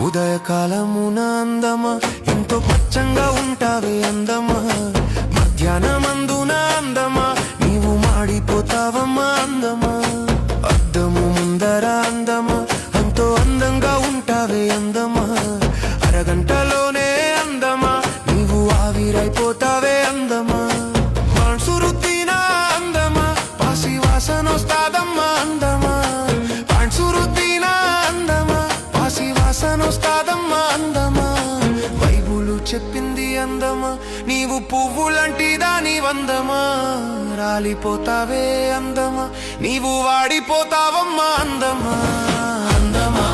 ఉదయకాలమున అందమా ఎంతో పచ్చంగా ఉంటావే అందమా, మధ్యాహ్నమందున అందమా నీవు మాడిపోతావమ్మా అందమా, అద్దము ముందర అందమా ఎంతో అందంగా ఉంటావే అందమా, అరగంటలోనే అందమా నీవు ఆవిరైపోతావే అందమా, పాన్సురుద్దిన అందమా పాసి వాసనొస్తాదమ్మా అందమా, పాన్సురుద్దిన అందమా పాసి వాసనొస్తాదమ్మా అందమా, బైబులు చెప్పింది అందమా నీవు పువ్వులంటి దాని వందమా, రాలిపోతావే అందమా నీవు వాడిపోతావమ్మా అందమా అందమా.